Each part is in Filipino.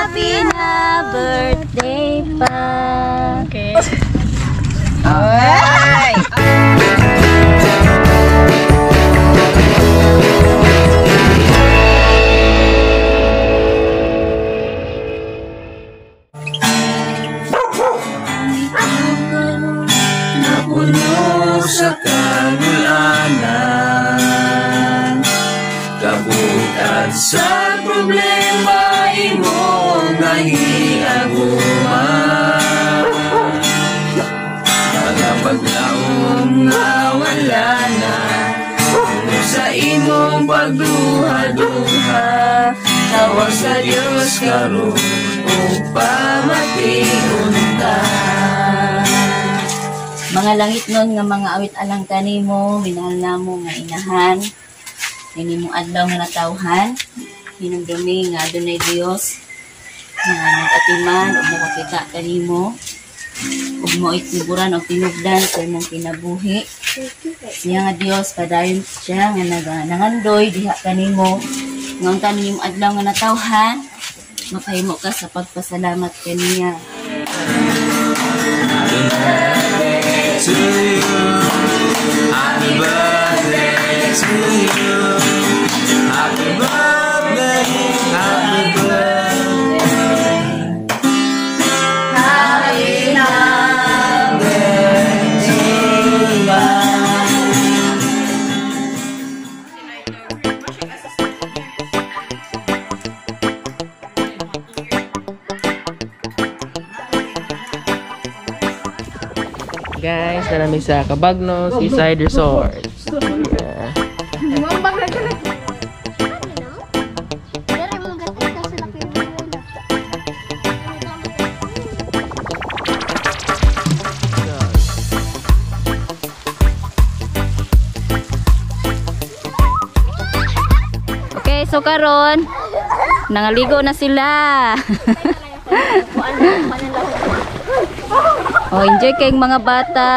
Happy na birthday pa. Okay. Alright. Napuno sa kagulanan, kabukat sa problema imo nahiaguman. Mga paglaong nga wala na, sa imong pagduha-duha, tawag sa Diyos karon upamatiun ta. Mga langit nun nga mga awit alang kanimo, minahal namo nga inahan, inimong adlaw nga natawhan, hinumdumi nga adunay Dios nga nagatiman ug nakakita kanimo, ug mo'y tiburan og tinubdan sa imong kinabuhi. Siya nga Dios padayon siya nga nangandoy diha kanimo, nga unta nimong adlaw nga natawhan, makahimo ka sa pagpasalamat kaniya. To you, happy birthday to you, happy birthday, happy birthday, happy birthday to you. Guys, namin sa Cabagno Seaside Resort. Yeah. Okay, so karon nangaligo na sila. Oh, enjoy kayong mga bata.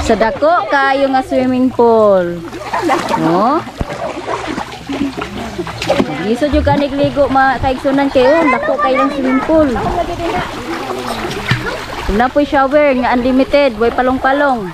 Sa dako kayo nga swimming pool. No? Iso jud ka nagligo kaigsunan kayo, dako kayo ng swimming pool. Wala po shower nga unlimited, boy palong-palong.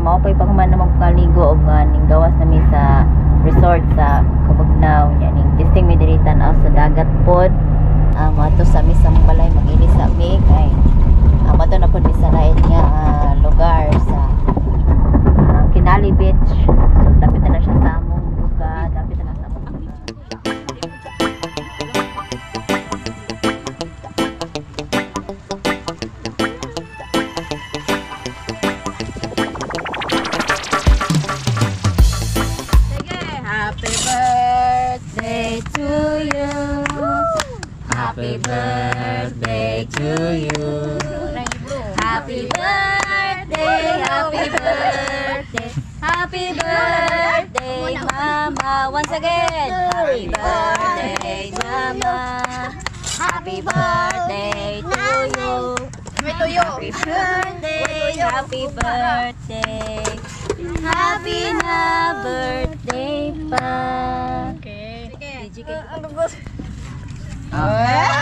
Mao pay paghuman na magkaligo og ning gawas nami sa resort sa Cabugnaw nya ning testing mi diri tan-aw sa dagat pod. Mato sa mi sa balay mag-ini sa mi kay mato na pod mi sa lain nga lugar sa Kinali Beach. So dapit na siya sa among lugar, dapit na sa among lugar. Happy birthday To you. Happy birthday to you. Happy birthday, happy birthday, happy birthday, Mama. Once again, happy birthday, Mama. Happy birthday to you. Happy birthday, happy birthday. Happy na birthday pa. kay. Ah.